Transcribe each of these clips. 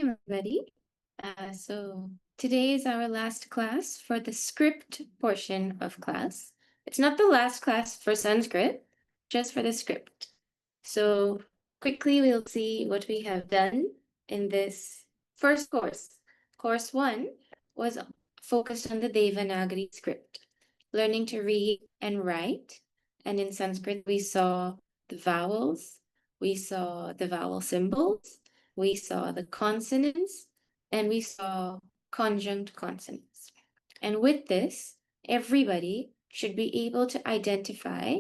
everybody. So today is our last class for the script portion of class. It's not the last class for Sanskrit, just for the script. So quickly we'll see what we have done in this first course. Course 1 was focused on the Devanagari script, learning to read and write. And in Sanskrit, we saw the vowels, we saw the vowel symbols, we saw the consonants, and we saw conjunct consonants. And with this, everybody should be able to identify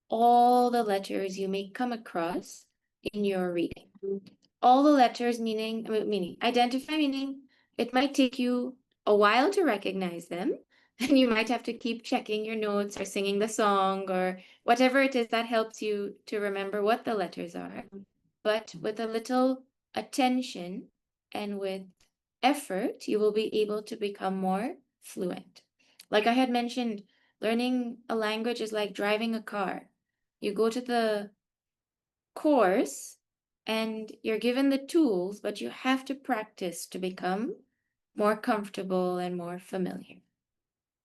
all the letters you may come across in your reading. All the letters meaning identify, meaning it might take you a while to recognize them, and you might have to keep checking your notes or singing the song or whatever it is that helps you to remember what the letters are. But with a little attention and with effort, you will be able to become more fluent. Like I had mentioned, learning a language is like driving a car. You go to the course and you're given the tools, but you have to practice to become more comfortable and more familiar.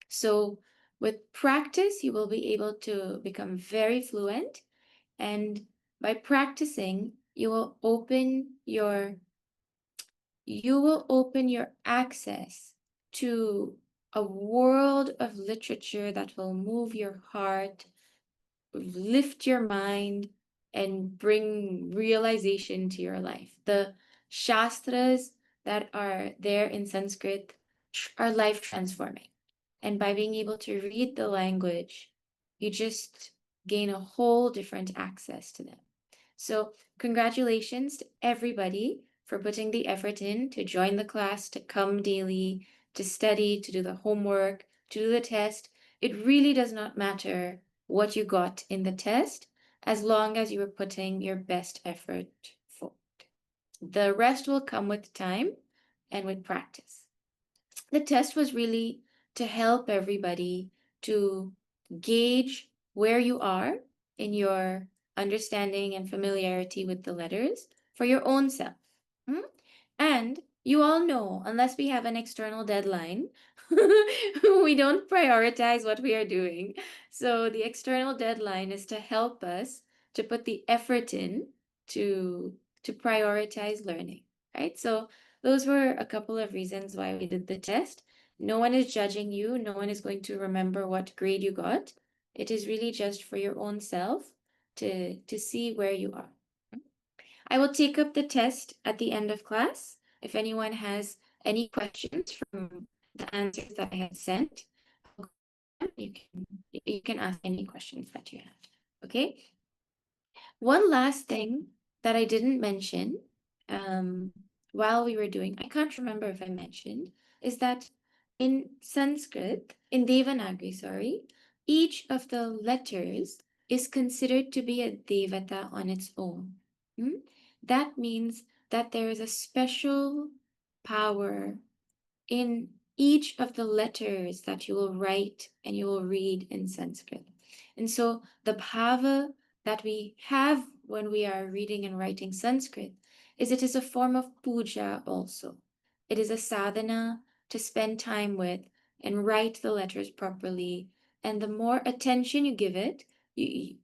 So with practice, you will be able to become very fluent. And by practicing, you will open your access to a world of literature that will move your heart, lift your mind, and bring realization to your life. The Shastras that are there in Sanskrit are life transforming. And by being able to read the language, you just gain a whole different access to them. So congratulations to everybody for putting the effort in to join the class, to come daily, to study, to do the homework, to do the test. It really does not matter what you got in the test, as long as you were putting your best effort forward. The rest will come with time and with practice. The test was really to help everybody to gauge where you are in your understanding and familiarity with the letters for your own self. And you all know, unless we have an external deadline, we don't prioritize what we are doing. So the external deadline is to help us to put the effort in to prioritize learning, right? So those were a couple of reasons why we did the test. No one is judging you. No one is going to remember what grade you got. It is really just for your own self to see where you are. I will take up the test at the end of class. If anyone has any questions from the answers that I have sent, you can ask any questions that you have. Okay. One last thing that I didn't mention while we were doing, I can't remember if I mentioned, is that in Sanskrit, in Devanagari, sorry, each of the letters is considered to be a devata on its own. That means that there is a special power in each of the letters that you will write and you will read in Sanskrit. And so the bhava that we have when we are reading and writing Sanskrit is it is a form of puja also. It is a sadhana to spend time with and write the letters properly. And the more attention you give it, you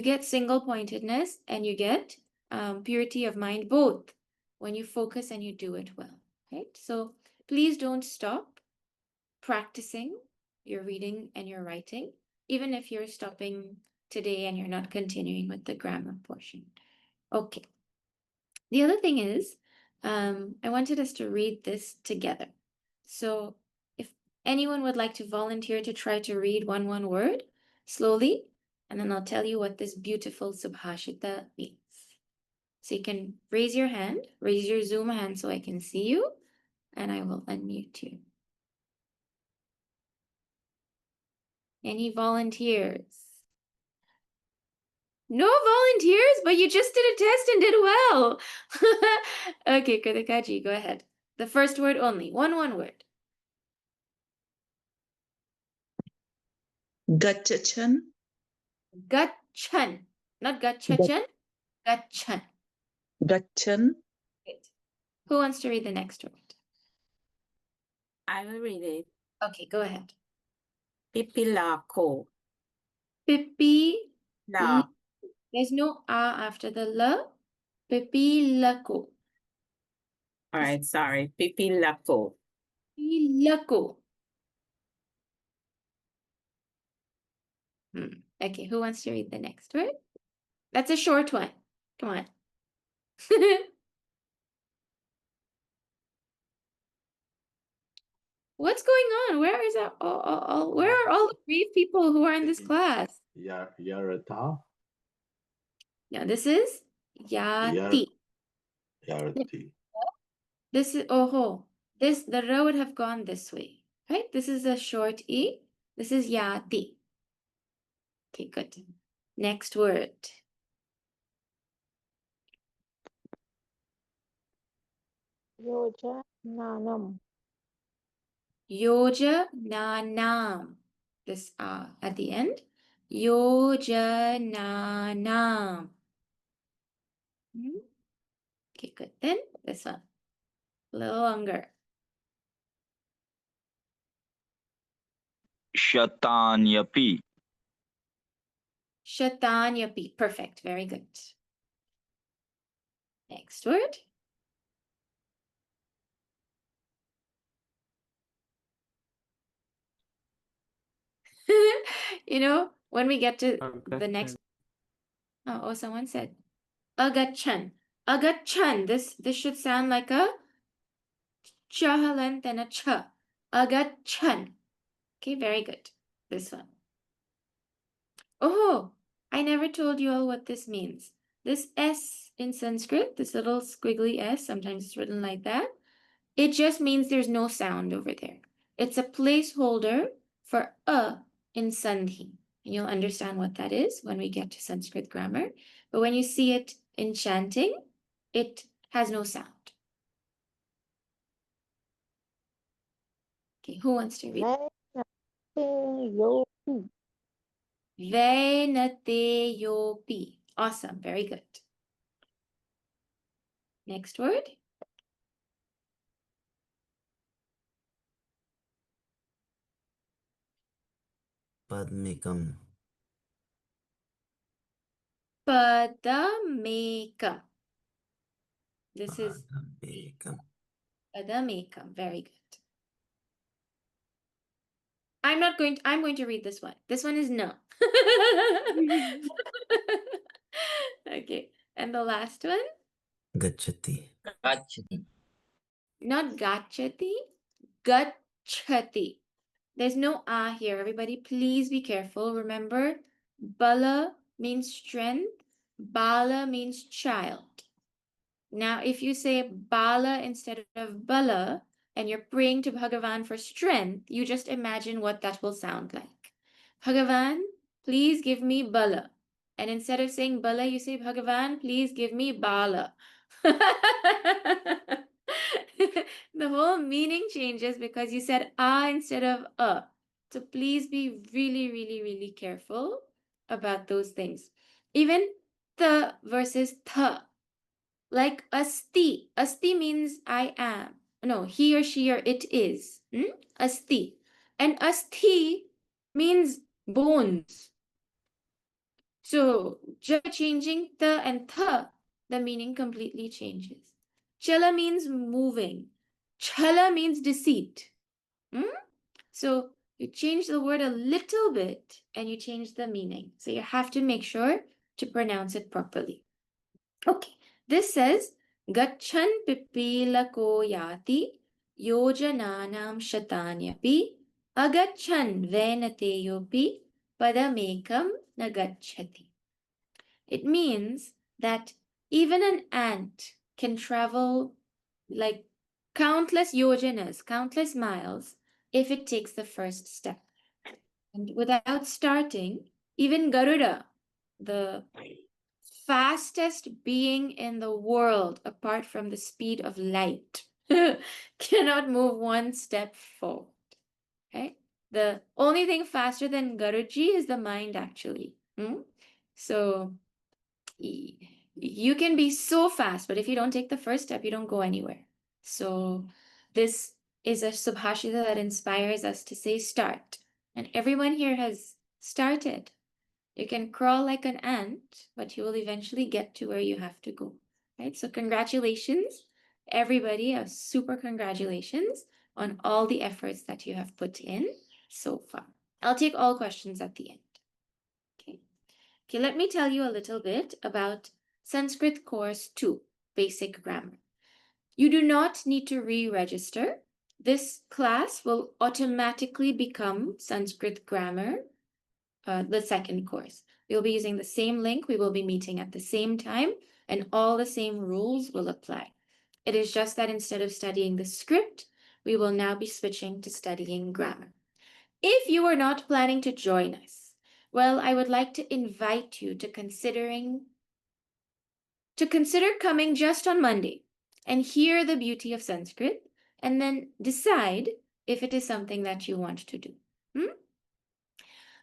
get single pointedness and you get purity of mind both when you focus and you do it well, right? So please don't stop practicing your reading and your writing, even if you're stopping today and you're not continuing with the grammar portion. Okay. The other thing is, I wanted us to read this together. So if anyone would like to volunteer to try to read one word slowly, and then I'll tell you what this beautiful subhashita means. So you can raise your hand, raise your Zoom hand so I can see you, and I will unmute you. Any volunteers? No volunteers, but you just did a test and did well. Okay, Kritikaji, go ahead. The first word only, one word. Gachachan. Gachan, not gachachan, gachan. Gachan. Great. Who wants to read the next word? I will read it. Okay, go ahead. Pipilako. Pipi. La. There's no a after the l. Pipilako. All right, sorry. Pipilako. Pipilako. Okay, who wants to read the next word? That's a short one. Come on. What's going on? Where is that? Where are all the brave people who are in this class? Yarata. No, this is yati. Yarati. This is the row would have gone this way, right? This is a short e. This is yati. Okay, good. Next word. Yojananam. Yojananam. This at the end. Yojananam. Okay, good. Then this one. A little longer. Shatanyapi. Shatanyapi. Perfect. Very good. Next word. When we get to the next. Oh, someone said agachan. Agachan. This should sound like a chahalant and a cha. Agachan. Okay, very good. This one. Oh, I never told you all what this means. This S in Sanskrit, this little squiggly S, sometimes it's written like that. It just means there's no sound over there. It's a placeholder for a in Sandhi. And you'll understand what that is when we get to Sanskrit grammar. But when you see it in chanting, it has no sound. Okay, who wants to read? Yopi. Venate yopi. Awesome, very good. Next word. Padmekam. Padamekam. This is Padmekam. Padamekam. Very good. I'm going to read this one. This one is no. Okay. And the last one? Gachati. Gachati. Not gachati, gachati. There's no a here. Everybody, please be careful. Remember, bala means strength. Bala means child. Now, if you say bala instead of bala, and you're praying to Bhagavan for strength, you just imagine what that will sound like. Bhagavan, please give me bala. And instead of saying bala, you say, Bhagavan, please give me bala. The whole meaning changes because you said instead of a. So please be really, really, really careful about those things. Even the versus th. Like asti. Asti means I am. No, he or she or it is. Asti. And asti means bones. So just by changing the and tha, the meaning completely changes. Chala means moving. Chala means deceit. So you change the word a little bit and you change the meaning. So you have to make sure to pronounce it properly. Okay, this says Gachan pipilako yati yojananam shatanyapi agachan venateyopi padamekam nagachati. It means that even an ant can travel like countless yojanas, countless miles, if it takes the first step. And without starting, even Garuda, the fastest being in the world apart from the speed of light, cannot move one step forward. Okay? The only thing faster than Garuji is the mind, actually. So you can be so fast, but if you don't take the first step, you don't go anywhere. So this is a subhashita that inspires us to say start. And everyone here has started. You can crawl like an ant, but you will eventually get to where you have to go. Right? So congratulations, everybody. A super congratulations on all the efforts that you have put in so far. I'll take all questions at the end. Okay. Okay, let me tell you a little bit about Sanskrit Course 2, Basic Grammar. You do not need to re-register. This class will automatically become Sanskrit Grammar, the second course. We'll be using the same link. We will be meeting at the same time, and all the same rules will apply. It is just that instead of studying the script, we will now be switching to studying grammar. If you are not planning to join us, well, I would like to invite you to consider coming just on Monday and hear the beauty of Sanskrit, and then decide if it is something that you want to do.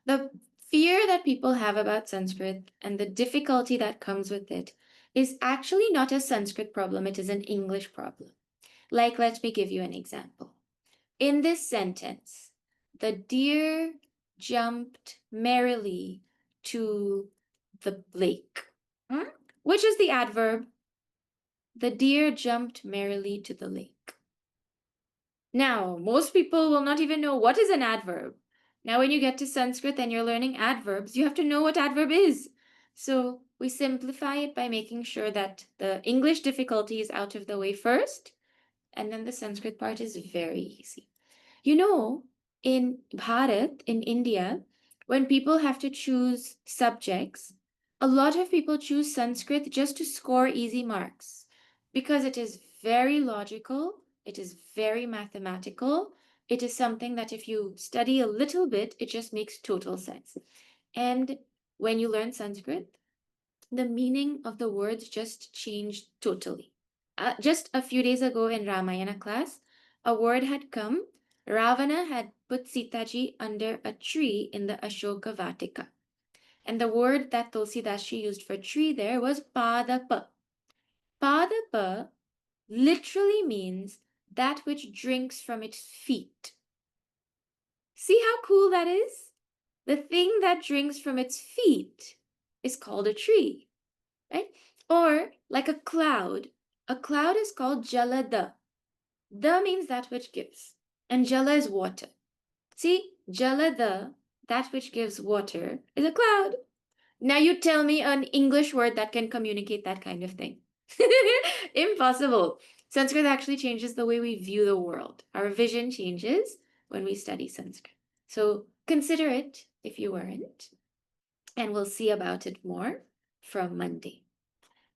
The fear that people have about Sanskrit and the difficulty that comes with it is actually not a Sanskrit problem, it is an English problem. Like, let me give you an example. In this sentence, the deer jumped merrily to the lake. Which is the adverb? The deer jumped merrily to the lake. Now, most people will not even know what is an adverb. Now, when you get to Sanskrit and you're learning adverbs, you have to know what adverb is. So we simplify it by making sure that the English difficulty is out of the way first, and then the Sanskrit part is very easy. You know, in Bharat, in India, when people have to choose subjects, a lot of people choose Sanskrit just to score easy marks because it is very logical, it is very mathematical, it is something that if you study a little bit, it just makes total sense. And when you learn Sanskrit, the meaning of the words just changed totally. Just a few days ago in Ramayana class, a word had come. Ravana had put Sitaji under a tree in the Ashoka Vatika. And the word that Tulsidashi used for tree there was Padapa. Padapa literally means that which drinks from its feet. See how cool that is? The thing that drinks from its feet is called a tree, right? Or like a cloud is called Jalada. Da means that which gives, and Jala is water. See, Jalada, that which gives water, is a cloud. Now you tell me an English word that can communicate that kind of thing. Impossible. Sanskrit actually changes the way we view the world. Our vision changes when we study Sanskrit. So consider it if you weren't, and we'll see about it more from Monday.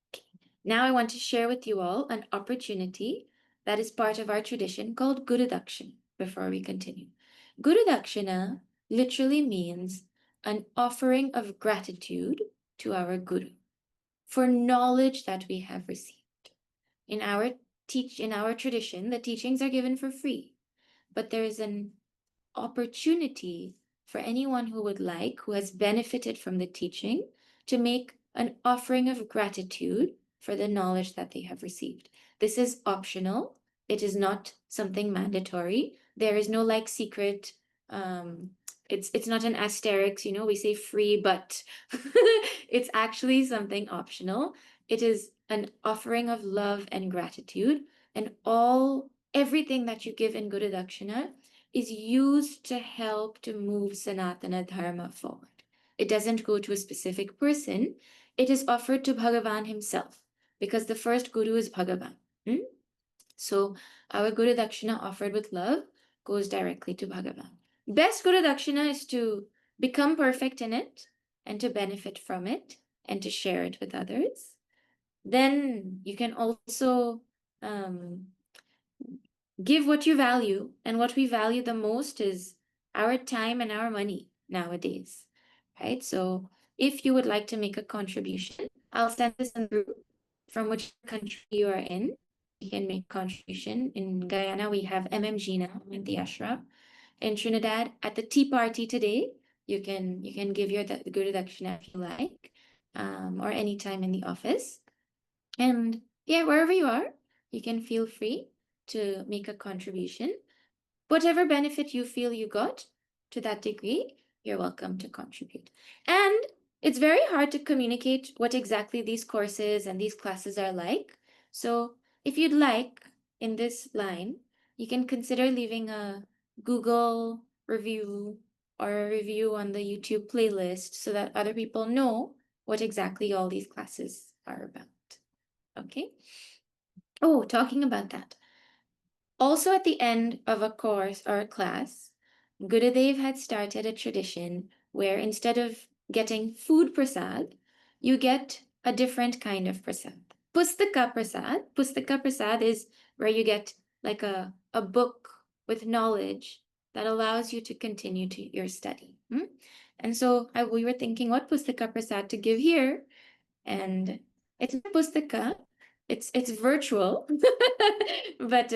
Okay. Now I want to share with you all an opportunity that is part of our tradition called Guru Dakshina before we continue. Guru Dakshina literally means an offering of gratitude to our Guru for knowledge that we have received. In our tradition, the teachings are given for free, but there is an opportunity for anyone who would like, who has benefited from the teaching, to make an offering of gratitude for the knowledge that they have received. This is optional. It is not something mandatory. There is no like secret, it's not an asterisk, we say free, but it's actually something optional. It is an offering of love and gratitude, and everything that you give in Guru Dakshina is used to help to move Sanatana Dharma forward. It doesn't go to a specific person. It is offered to Bhagavan himself, because the first Guru is Bhagavan. So our Guru Dakshina offered with love goes directly to Bhagavan. Best Guru Dakshina is to become perfect in it and to benefit from it and to share it with others. Then you can also give what you value, and what we value the most is our time and our money nowadays, right? So if you would like to make a contribution, I'll send this in the group from which country you are in. You can make a contribution. In Guyana, we have MMG now in the ashram. In Trinidad, at the tea party today, you can give your Guru Dakshina if you like, or anytime in the office. And yeah, wherever you are, you can feel free. to make a contribution. Whatever benefit you feel you got to that degree, you're welcome to contribute. And it's very hard to communicate what exactly these courses and these classes are like. So if you'd like, in this line, you can consider leaving a Google review or a review on the YouTube playlist so that other people know what exactly all these classes are about. Okay? Oh, talking about that. Also, at the end of a course or a class, Gurudev had started a tradition where instead of getting food prasad, you get a different kind of prasad. Pustaka prasad. Pustaka prasad is where you get like a book with knowledge that allows you to continue to your study. And so we were thinking what pustaka prasad to give here. And it's not pustaka, it's virtual. But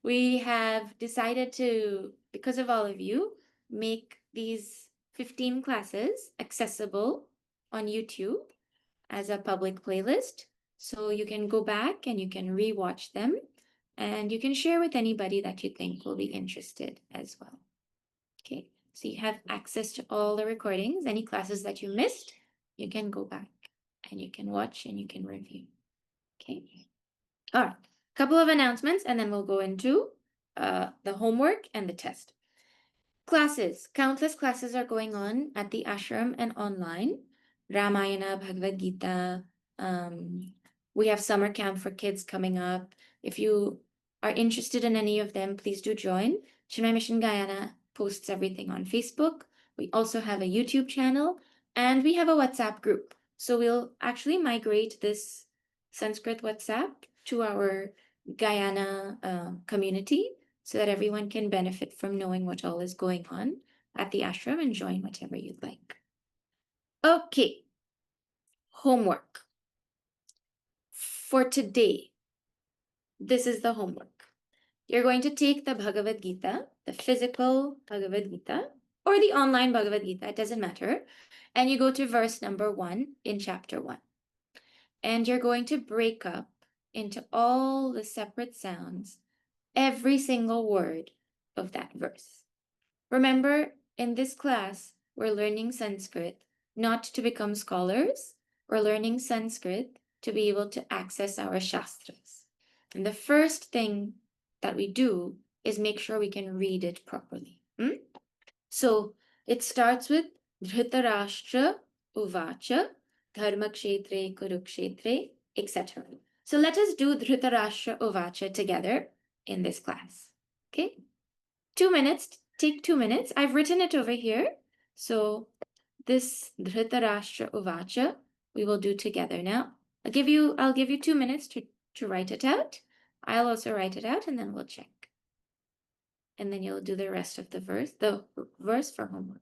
we have decided to, because of all of you, make these 15 classes accessible on YouTube as a public playlist. So you can go back and you can rewatch them and you can share with anybody that you think will be interested as well. Okay, so you have access to all the recordings. Any classes that you missed, you can go back and you can watch and you can review. Okay. All right. Couple of announcements and then we'll go into the homework and the test. Classes. Countless classes are going on at the ashram and online. Ramayana, Bhagavad Gita. We have summer camp for kids coming up. If you are interested in any of them, please do join. Chinmay Mission Guyana posts everything on Facebook. We also have a YouTube channel and we have a WhatsApp group. So we'll actually migrate this Sanskrit WhatsApp to our Guyana community so that everyone can benefit from knowing what all is going on at the ashram and join whatever you'd like. Okay, homework. For today, this is the homework. You're going to take the Bhagavad Gita, the physical Bhagavad Gita, or the online Bhagavad Gita, it doesn't matter, and you go to verse number 1 in chapter 1. And you're going to break up into all the separate sounds every single word of that verse. Remember, in this class, we're learning Sanskrit not to become scholars. We're learning Sanskrit to be able to access our shastras. And the first thing that we do is make sure we can read it properly. So it starts with Dhritarashtra Uvacha Dharmakshetre Kurukshetre, etc. So let us do Dhritarashtra Uvacha together in this class. Okay? 2 minutes. Take 2 minutes. I've written it over here. So this Dhritarashtra Uvacha we will do together now. I'll give you 2 minutes to write it out. I'll also write it out and then we'll check. And then you'll do the rest of the verse for homework.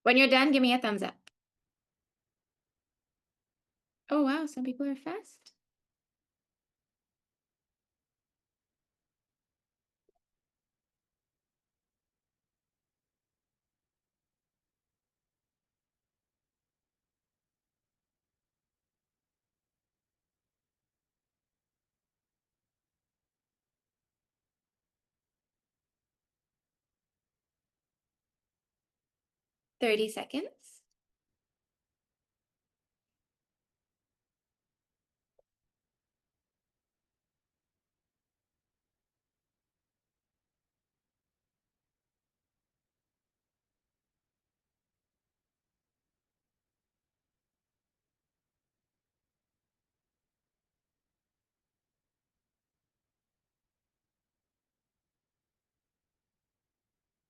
When you're done, give me a thumbs up. Oh, wow, some people are fast. 30 seconds.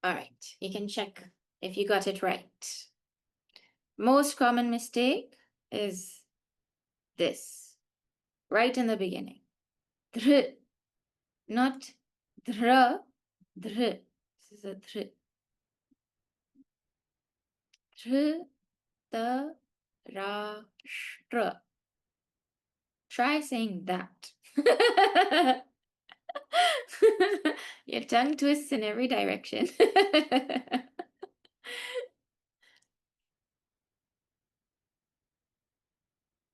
All right, you can check if you got it right. Most common mistake is this, right in the beginning. Dhr, not dhr, dhr. This is a dhr. Dhr, the, ra, shtra. Try saying that. Your tongue twists in every direction.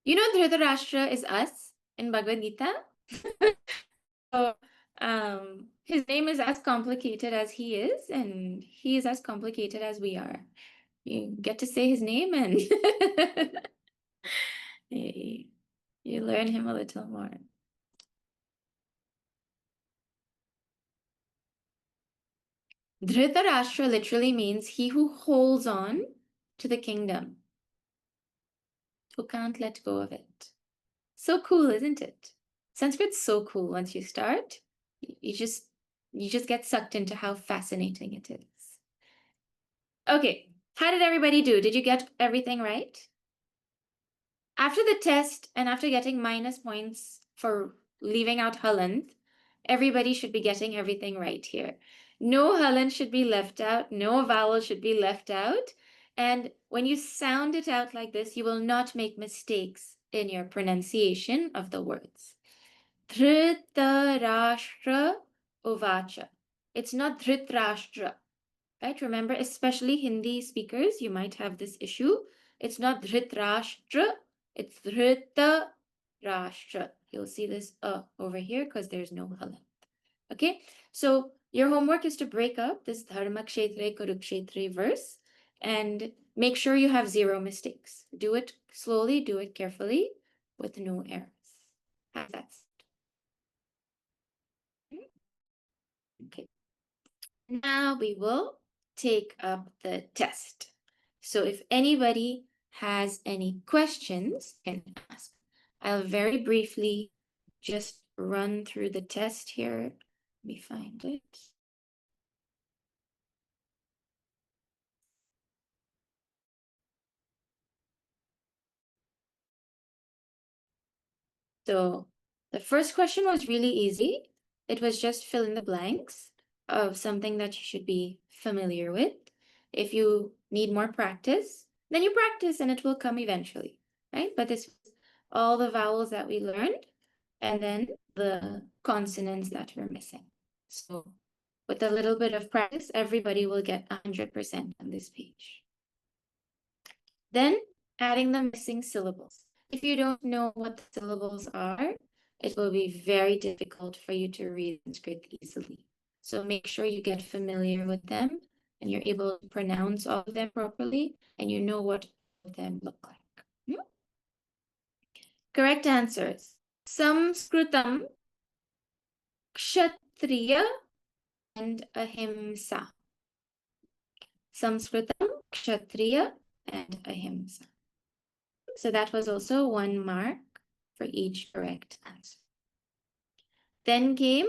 You know, Dhritarashtra is us in Bhagavad Gita. So, his name is as complicated as he is, and he is as complicated as we are. You get to say his name, and you learn him a little more. Dhritarashtra literally means he who holds on to the kingdom, who can't let go of it. So cool, isn't it? Sanskrit's so cool. Once you start, you just get sucked into how fascinating it is. Okay, how did everybody do? Did you get everything right? After the test and after getting minus points for leaving out Halant, everybody should be getting everything right here. No Halant should be left out, no vowel should be left out. And when you sound it out like this, you will not make mistakes in your pronunciation of the words. Dhritarashtra uvacha. It's not Dhritarashtra, right? Remember, especially Hindi speakers, you might have this issue. It's not Dhritarashtra, it's Dhritarashtra. You'll see this over here because there's no halant. Okay, so your homework is to break up this Dharma Kshetre Kurukshetre verse and make sure you have 0 mistakes. Do it slowly, do it carefully with no errors. How's that? Okay. Now we will take up the test. So if anybody has any questions, can ask. I'll very briefly just run through the test here. Let me find it. So the first question was really easy. It was just fill in the blanks of something that you should be familiar with. If you need more practice, then you practice and it will come eventually, right? But this was all the vowels that we learned and then the consonants that we're missing. So with a little bit of practice, everybody will get 100% on this page. Then adding the missing syllables. If you don't know what the syllables are, it will be very difficult for you to read Sanskrit easily. So make sure you get familiar with them and you're able to pronounce all of them properly and you know what all of them look like. Correct answers. Samskritam, Kshatriya, and Ahimsa. Samskritam, Kshatriya, and Ahimsa. So that was also 1 mark for each correct answer. Then came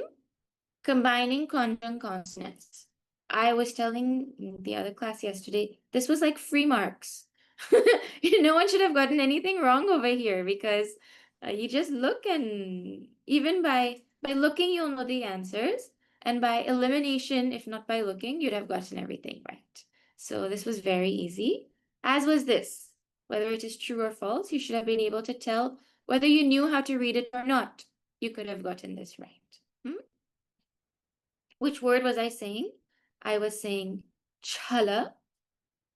combining conjunct consonants. I was telling the other class yesterday, this was like free marks. No one should have gotten anything wrong over here because you just look and even by looking, you'll know the answers. And by elimination, if not by looking, you'd have gotten everything right. So this was very easy, as was this. Whether it is true or false, you should have been able to tell whether you knew how to read it or not. You could have gotten this right. Which word was I saying? I was saying chala.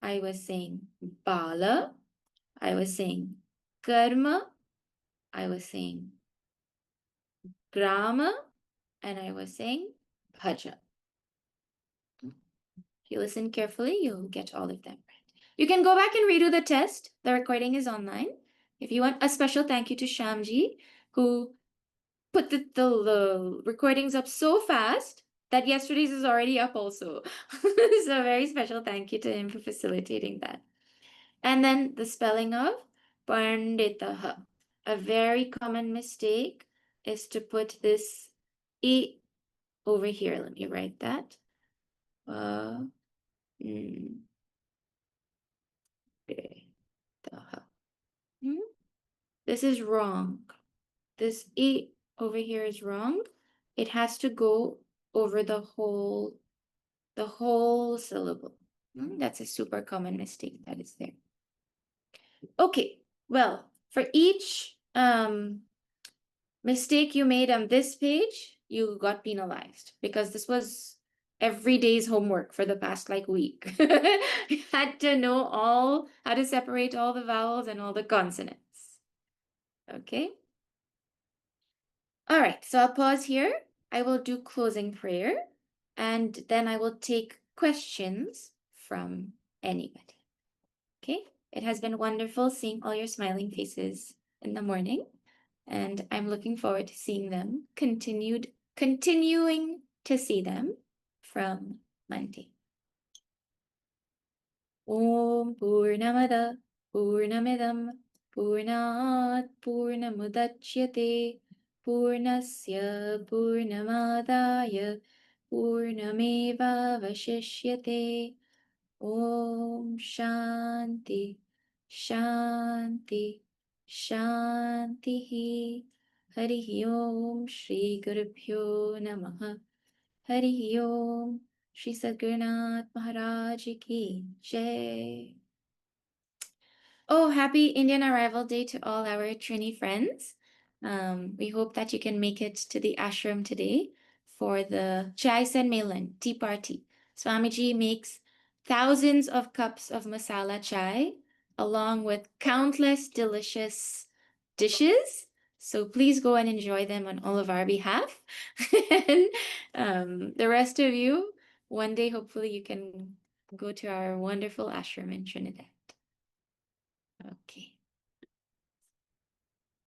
I was saying bala. I was saying karma. I was saying grama. And I was saying bhaja. If you listen carefully, you'll get all of them right. You can go back and redo the test. The recording is online. If you want, a special thank you to Shamji, who put the recordings up so fast that yesterday's is already up also. So a very special thank you to him for facilitating that. And then the spelling of Panditaha. A very common mistake is to put this E over here. Let me write that. Panditaha. This is wrong. This E over here is wrong. It has to go over the whole syllable. That's a super common mistake that is there. Okay, well, for each mistake you made on this page, you got penalized because this was every day's homework for the past week. You had to know how to separate all the vowels and all the consonants. Okay. All right, so I'll pause here. I will do closing prayer, and then I will take questions from anybody. Okay, it has been wonderful seeing all your smiling faces in the morning, and I'm looking forward to seeing them, continuing to see them from Monday. Om Purnamada Purnamidam Purnat Purnamudachyate Purnasya Purnamadaya Purnameva Vashishyate. Om Shanti Shanti Shanti. Harihi Om Shri Gurubhyo Namaha. Harihi Om Shri Sadgurunath Maharaj Ki Jai. Oh, happy Indian Arrival Day to all our Trini friends. We hope that you can make it to the ashram today for the Chai Senmelan tea party. Swamiji makes thousands of cups of masala chai along with countless delicious dishes. So please go and enjoy them on all of our behalf. And the rest of you, one day, hopefully you can go to our wonderful ashram in Trinidad. Okay.